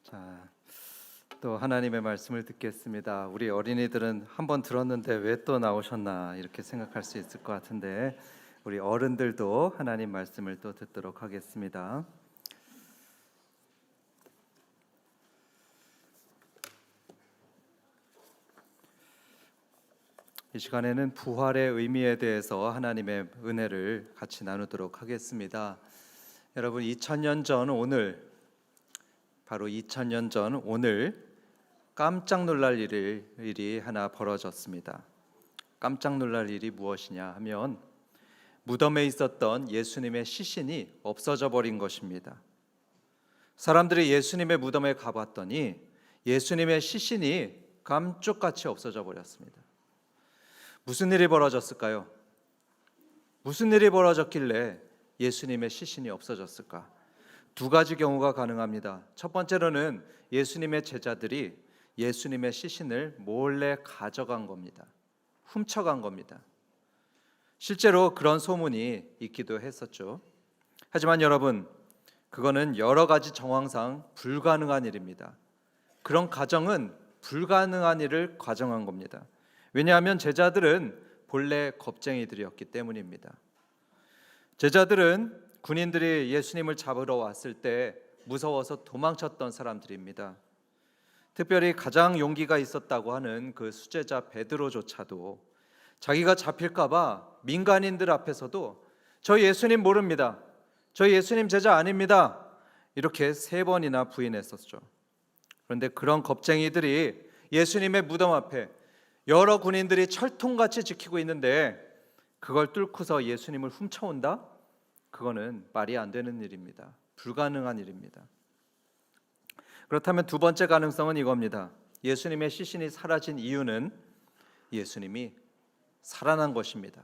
자, 또 하나님의 말씀을 듣겠습니다. 우리 어린이들은 한번 들었는데 왜 또 나오셨나 이렇게 생각할 수 있을 것 같은데 우리 어른들도 하나님 말씀을 또 듣도록 하겠습니다. 이 시간에는 부활의 의미에 대해서 하나님의 은혜를 같이 나누도록 하겠습니다. 여러분 2000년 전 오늘, 바로 2000년 전 오늘 깜짝 놀랄 일이 하나 벌어졌습니다. 깜짝 놀랄 일이 무엇이냐 하면 무덤에 있었던 예수님의 시신이 없어져 버린 것입니다. 사람들이 예수님의 무덤에 가봤더니 예수님의 시신이 감쪽같이 없어져 버렸습니다. 무슨 일이 벌어졌을까요? 무슨 일이 벌어졌길래 예수님의 시신이 없어졌을까? 두 가지 경우가 가능합니다. 첫 번째로는 예수님의 제자들이 예수님의 시신을 몰래 가져간 겁니다. 훔쳐간 겁니다. 실제로 그런 소문이 있기도 했었죠. 하지만 여러분, 그거는 여러 가지 정황상 불가능한 일입니다. 그런 가정은 불가능한 일을 가정한 겁니다. 왜냐하면 제자들은 본래 겁쟁이들이었기 때문입니다. 제자들은 군인들이 예수님을 잡으러 왔을 때 무서워서 도망쳤던 사람들입니다. 특별히 가장 용기가 있었다고 하는 그 수제자 베드로조차도 자기가 잡힐까 봐 민간인들 앞에서도 저 예수님 모릅니다, 저 예수님 제자 아닙니다, 이렇게 3번이나 부인했었죠. 그런데 그런 겁쟁이들이 예수님의 무덤 앞에 여러 군인들이 철통같이 지키고 있는데 그걸 뚫고서 예수님을 훔쳐온다? 그거는 말이 안 되는 일입니다. 불가능한 일입니다. 그렇다면 두 번째 가능성은 이겁니다. 예수님의 시신이 사라진 이유는 예수님이 살아난 것입니다.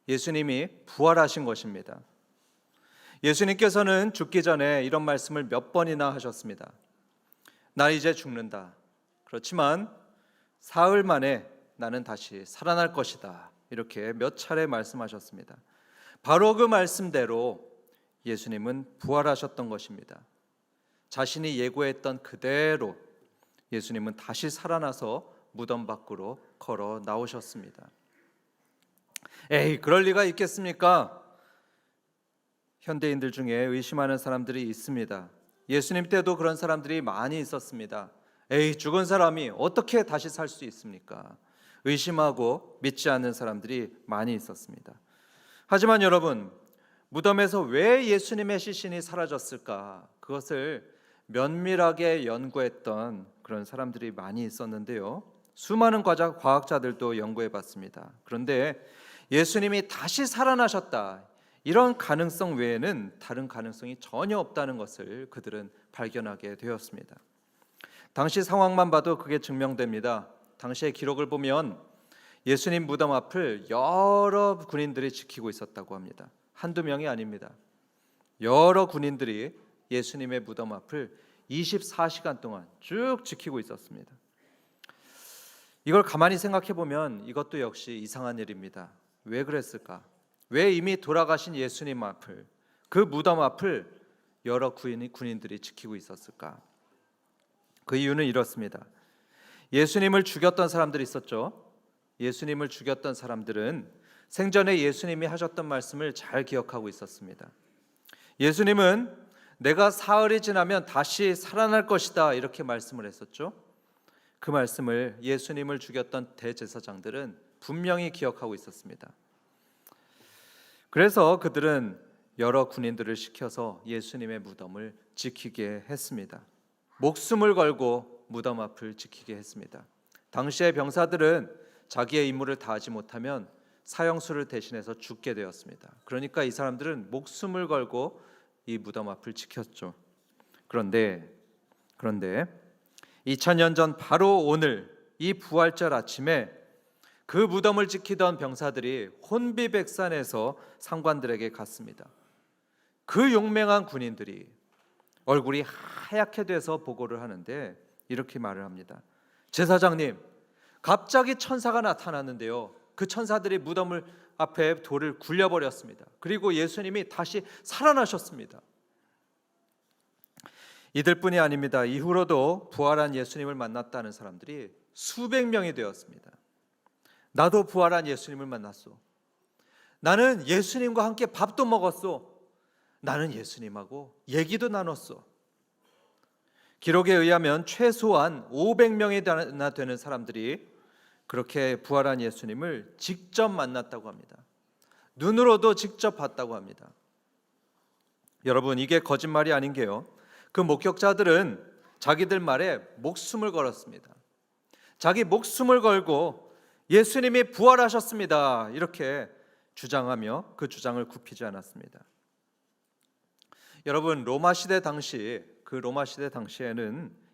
예수님이 부활하신 것입니다. 예수님께서는 죽기 전에 이런 말씀을 몇 번이나 하셨습니다. 나 이제 죽는다. 그렇지만 사흘 만에 나는 다시 살아날 것이다. 이렇게 몇 차례 말씀하셨습니다. 바로 그 말씀대로 예수님은 부활하셨던 것입니다. 자신이 예고했던 그대로 예수님은 다시 살아나서 무덤 밖으로 걸어 나오셨습니다. 에이, 그럴 리가 있겠습니까? 현대인들 중에 의심하는 사람들이 있습니다. 예수님 때도 그런 사람들이 많이 있었습니다. 에이, 죽은 사람이 어떻게 다시 살 수 있습니까? 의심하고 믿지 않는 사람들이 많이 있었습니다. 하지만 여러분, 무덤에서 왜 예수님의 시신이 사라졌을까? 그것을 면밀하게 연구했던 그런 사람들이 많이 있었는데요. 수많은 과학자들도 연구해 봤습니다. 그런데 예수님이 다시 살아나셨다, 이런 가능성 외에는 다른 가능성이 전혀 없다는 것을 그들은 발견하게 되었습니다. 당시 상황만 봐도 그게 증명됩니다. 당시의 기록을 보면 예수님 무덤 앞을 여러 군인들이 지키고 있었다고 합니다. 한두 명이 아닙니다. 여러 군인들이 예수님의 무덤 앞을 24시간 동안 쭉 지키고 있었습니다. 이걸 가만히 생각해 보면 이것도 역시 이상한 일입니다. 왜 그랬을까? 왜 이미 돌아가신 예수님 앞을, 그 무덤 앞을 여러 군인들이 지키고 있었을까? 그 이유는 이렇습니다. 예수님을 죽였던 사람들이 있었죠. 예수님을 죽였던 사람들은 생전에 예수님이 하셨던 말씀을 잘 기억하고 있었습니다. 예수님은 내가 사흘이 지나면 다시 살아날 것이다, 이렇게 말씀을 했었죠. 그 말씀을 예수님을 죽였던 대제사장들은 분명히 기억하고 있었습니다. 그래서 그들은 여러 군인들을 시켜서 예수님의 무덤을 지키게 했습니다. 목숨을 걸고 무덤 앞을 지키게 했습니다. 당시의 병사들은 자기의 임무를 다하지 못하면 사형수를 대신해서 죽게 되었습니다. 그러니까 이 사람들은 목숨을 걸고 이 무덤 앞을 지켰죠. 그런데 2000년 전 바로 오늘 이 부활절 아침에 그 무덤을 지키던 병사들이 혼비백산해서 상관들에게 갔습니다. 그 용맹한 군인들이 얼굴이 하얗게 돼서 보고를 하는데 이렇게 말을 합니다. 제사장님, 갑자기 천사가 나타났는데요, 그 천사들이 무덤을 앞에 돌을 굴려버렸습니다. 그리고 예수님이 다시 살아나셨습니다. 이들뿐이 아닙니다. 이후로도 부활한 예수님을 만났다는 사람들이 수백 명이 되었습니다. 나도 부활한 예수님을 만났소. 나는 예수님과 함께 밥도 먹었소. 나는 예수님하고 얘기도 나눴소. 기록에 의하면 최소한 500명이나 되는 사람들이 그렇게 부활한 예수님을 직접 만났다고 합니다. 눈으로도 직접 봤다고 합니다. 여러분, 이게 거짓말이 아닌 게요, 그 목격자들은 자기들 말에 목숨을 걸었습니다. 자기 목숨을 걸고 예수님이 부활하셨습니다, 이렇게 주장하며 그 주장을 굽히지 않았습니다. 여러분, 로마 시대 당시에는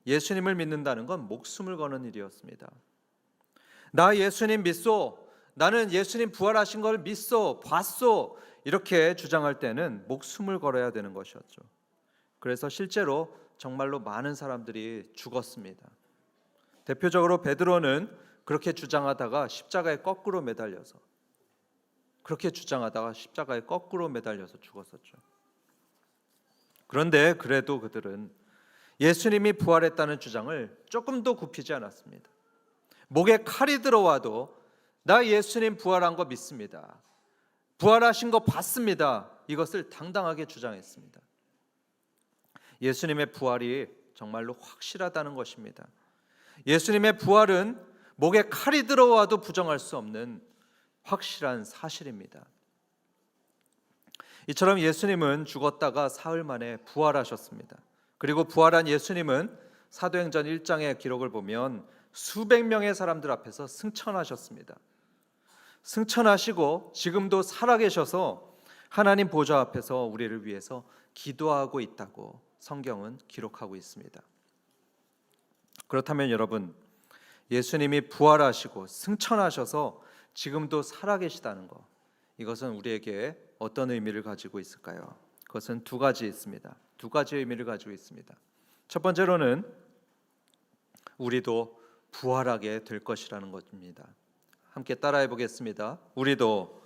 예수님을 믿는다는 건 목숨을 거는 일이었습니다. 나 예수님 믿소, 나는 예수님 부활하신 걸 믿소, 봤소, 이렇게 주장할 때는 목숨을 걸어야 되는 것이었죠. 그래서 실제로 정말로 많은 사람들이 죽었습니다. 대표적으로 베드로는 그렇게 주장하다가 십자가에 거꾸로 매달려서 죽었었죠. 그런데 그래도 그들은 예수님이 부활했다는 주장을 조금도 굽히지 않았습니다. 목에 칼이 들어와도 나 예수님 부활한 거 믿습니다, 부활하신 거 봤습니다, 이것을 당당하게 주장했습니다. 예수님의 부활이 정말로 확실하다는 것입니다. 예수님의 부활은 목에 칼이 들어와도 부정할 수 없는 확실한 사실입니다. 이처럼 예수님은 죽었다가 사흘 만에 부활하셨습니다. 그리고 부활한 예수님은 사도행전 1장의 기록을 보면 수백 명의 사람들 앞에서 승천하셨습니다. 승천하시고 지금도 살아계셔서 하나님 보좌 앞에서 우리를 위해서 기도하고 있다고 성경은 기록하고 있습니다. 그렇다면 여러분, 예수님이 부활하시고 승천하셔서 지금도 살아계시다는 것, 이것은 우리에게 어떤 의미를 가지고 있을까요? 그것은 두 가지 의미를 가지고 있습니다. 첫 번째로는 우리도 부활하게 될 것이라는 것입니다. 함께 따라해 보겠습니다. 우리도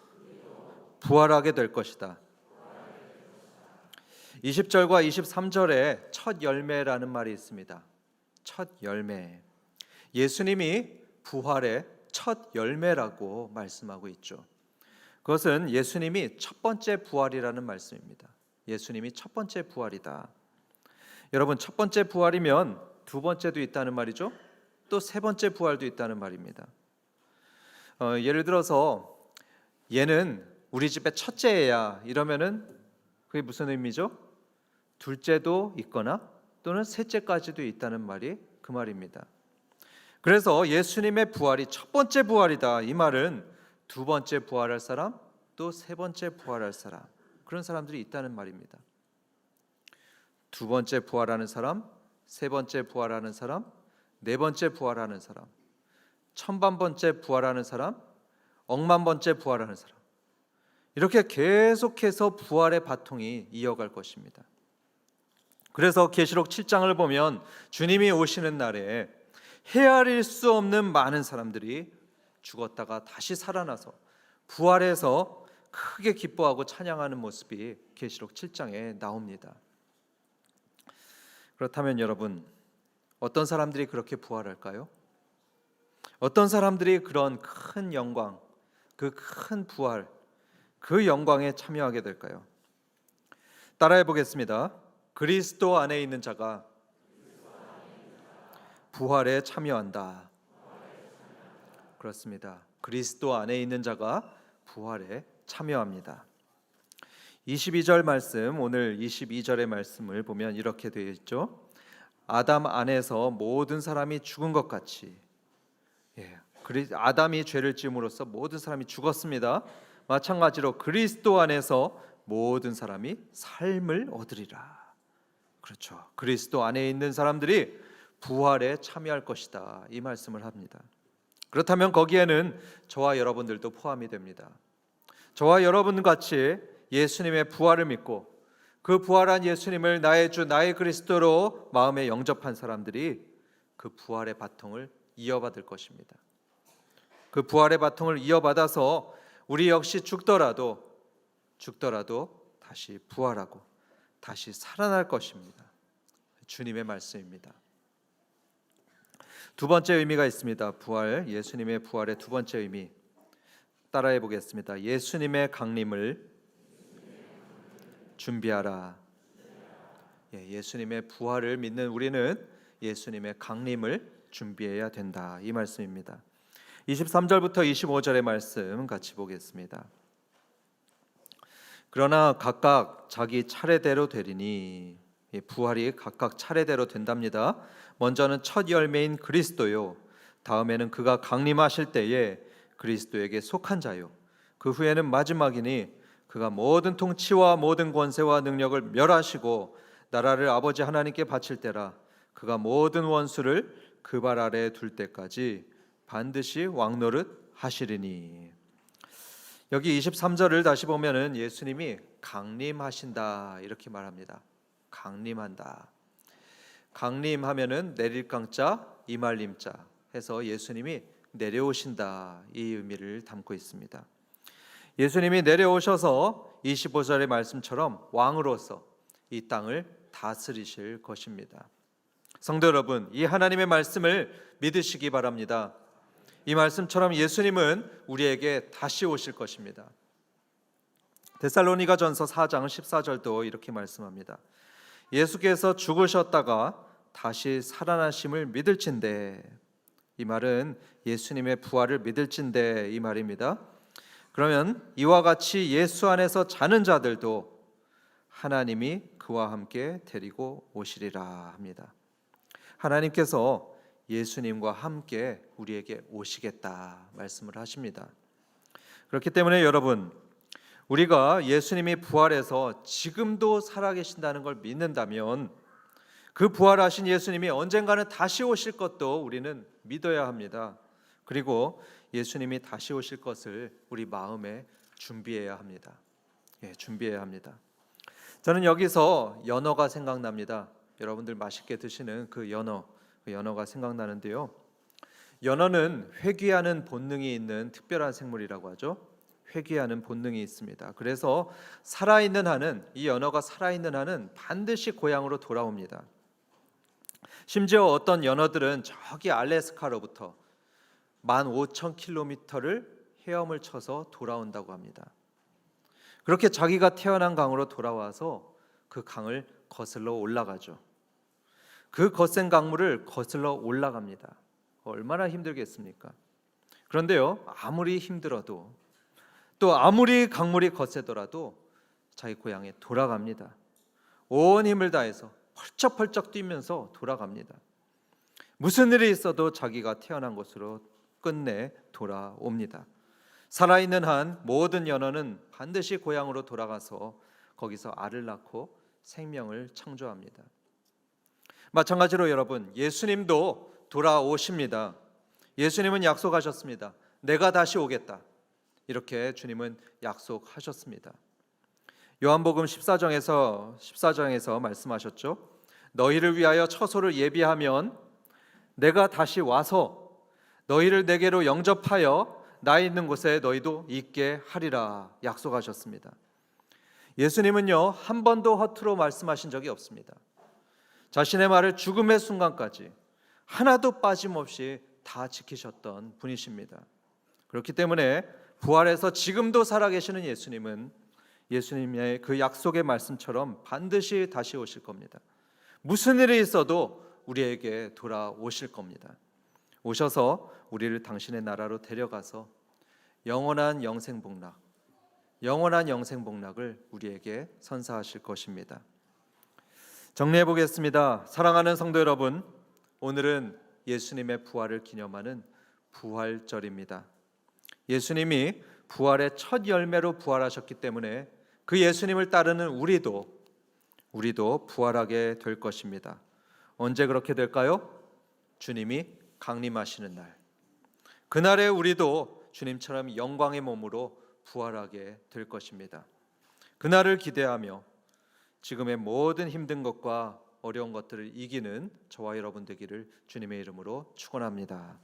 부활하게 될 것이다. 20절과 23절에 첫 열매라는 말이 있습니다. 첫 열매. 예수님이 부활의 첫 열매라고 말씀하고 있죠. 그것은 예수님이 첫 번째 부활이라는 말씀입니다. 예수님이 첫 번째 부활이다. 여러분, 첫 번째 부활이면 두 번째도 있다는 말이죠. 또 세 번째 부활도 있다는 말입니다. 예를 들어서 얘는 우리 집의 첫째야 이러면은 그게 무슨 의미죠? 둘째도 있거나 또는 셋째까지도 있다는 말이 그 말입니다. 그래서 예수님의 부활이 첫 번째 부활이다, 이 말은 두 번째 부활할 사람, 또 세 번째 부활할 사람, 그런 사람들이 있다는 말입니다. 두 번째 부활하는 사람, 세 번째 부활하는 사람, 네 번째 부활하는 사람, 천만 번째 부활하는 사람, 억만 번째 부활하는 사람, 이렇게 계속해서 부활의 바통이 이어갈 것입니다. 그래서 계시록 7장을 보면 주님이 오시는 날에 헤아릴 수 없는 많은 사람들이 죽었다가 다시 살아나서 부활해서 크게 기뻐하고 찬양하는 모습이 계시록 7장에 나옵니다. 그렇다면 여러분, 어떤 사람들이 그렇게 부활할까요? 어떤 사람들이 그런 큰 영광, 그 큰 부활, 그 영광에 참여하게 될까요? 따라해 보겠습니다. 그리스도 안에 있는 자가 부활에 참여한다. 그렇습니다. 그리스도 안에 있는 자가 부활에 참여합니다. 22절 말씀, 오늘 22절의 말씀을 보면 이렇게 되어 있죠. 아담 안에서 모든 사람이 죽은 것 같이, 아담이 죄를 지음으로써 모든 사람이 죽었습니다. 마찬가지로 그리스도 안에서 모든 사람이 삶을 얻으리라. 그렇죠. 그리스도 안에 있는 사람들이 부활에 참여할 것이다, 이 말씀을 합니다. 그렇다면 거기에는 저와 여러분들도 포함이 됩니다. 저와 여러분 같이 예수님의 부활을 믿고 그 부활한 예수님을 나의 주, 나의 그리스도로 마음에 영접한 사람들이 그 부활의 바통을 이어받을 것입니다. 그 부활의 바통을 이어받아서 우리 역시 죽더라도 다시 부활하고 다시 살아날 것입니다. 주님의 말씀입니다. 두 번째 의미가 있습니다. 부활, 예수님의 부활의 두 번째 의미 따라해 보겠습니다. 예수님의 강림을 준비하라. 예수님의 부활을 믿는 우리는 예수님의 강림을 준비해야 된다, 이 말씀입니다. 23절부터 25절의 말씀 같이 보겠습니다. 그러나 각각 자기 차례대로 되리니, 부활이 각각 차례대로 된답니다. 먼저는 첫 열매인 그리스도요, 다음에는 그가 강림하실 때에 그리스도에게 속한 자요, 그 후에는 마지막이니 그가 모든 통치와 모든 권세와 능력을 멸하시고 나라를 아버지 하나님께 바칠 때라. 그가 모든 원수를 그 발 아래에 둘 때까지 반드시 왕노릇 하시리니. 여기 23절을 다시 보면은 예수님이 강림하신다 이렇게 말합니다. 강림한다. 강림하면은 내릴 강자 임할 임자 해서 예수님이 내려오신다, 이 의미를 담고 있습니다. 예수님이 내려오셔서 25절의 말씀처럼 왕으로서 이 땅을 다스리실 것입니다. 성도 여러분, 이 하나님의 말씀을 믿으시기 바랍니다. 이 말씀처럼 예수님은 우리에게 다시 오실 것입니다. 데살로니가전서 4장 14절도 이렇게 말씀합니다. 예수께서 죽으셨다가 다시 살아나심을 믿을진대. 이 말은 예수님의 부활을 믿을진대, 이 말입니다. 그러면 이와 같이 예수 안에서 자는 자들도 하나님이 그와 함께 데리고 오시리라 합니다. 하나님께서 예수님과 함께 우리에게 오시겠다 말씀을 하십니다. 그렇기 때문에 여러분, 우리가 예수님이 부활해서 지금도 살아계신다는 걸 믿는다면 그 부활하신 예수님이 언젠가는 다시 오실 것도 우리는 믿어야 합니다. 그리고 예수님이 다시 오실 것을 우리 마음에 준비해야 합니다. 준비해야 합니다. 저는 여기서 연어가 생각납니다. 여러분들 맛있게 드시는 그 연어가 생각나는데요. 연어는 회귀하는 본능이 있는 특별한 생물이라고 하죠. 회귀하는 본능이 있습니다. 그래서 살아있는 한은, 이 연어가 살아있는 한은 반드시 고향으로 돌아옵니다. 심지어 어떤 연어들은 저기 알래스카로부터 15,000km를 헤엄을 쳐서 돌아온다고 합니다. 그렇게 자기가 태어난 강으로 돌아와서 그 강을 거슬러 올라가죠. 그 거센 강물을 거슬러 올라갑니다. 얼마나 힘들겠습니까? 그런데요, 아무리 힘들어도 또 아무리 강물이 거세더라도 자기 고향에 돌아갑니다. 온 힘을 다해서 펄쩍펄쩍 뛰면서 돌아갑니다. 무슨 일이 있어도 자기가 태어난 곳으로 끝내 돌아옵니다. 살아있는 한 모든 연어는 반드시 고향으로 돌아가서 거기서 알을 낳고 생명을 창조합니다. 마찬가지로 여러분, 예수님도 돌아오십니다. 예수님은 약속하셨습니다. 내가 다시 오겠다. 이렇게 주님은 약속하셨습니다. 요한복음 14장에서 말씀하셨죠. 너희를 위하여 처소를 예비하면 내가 다시 와서 너희를 내게로 영접하여 나 있는 곳에 너희도 있게 하리라 약속하셨습니다. 예수님은요, 한 번도 허투루 말씀하신 적이 없습니다. 자신의 말을 죽음의 순간까지 하나도 빠짐없이 다 지키셨던 분이십니다. 그렇기 때문에 부활해서 지금도 살아계시는 예수님은 예수님의 그 약속의 말씀처럼 반드시 다시 오실 겁니다. 무슨 일이 있어도 우리에게 돌아오실 겁니다. 오셔서 우리를 당신의 나라로 데려가서 영원한 영생복락을 우리에게 선사하실 것입니다. 정리해 보겠습니다. 사랑하는 성도 여러분, 오늘은 예수님의 부활을 기념하는 부활절입니다. 예수님이 부활의 첫 열매로 부활하셨기 때문에 그 예수님을 따르는 우리도 부활하게 될 것입니다. 언제 그렇게 될까요? 주님이 강림하시는 날. 그날에 우리도 주님처럼 영광의 몸으로 부활하게 될 것입니다. 그날을 기대하며 지금의 모든 힘든 것과 어려운 것들을 이기는 저와 여러분 되기를 주님의 이름으로 축원합니다.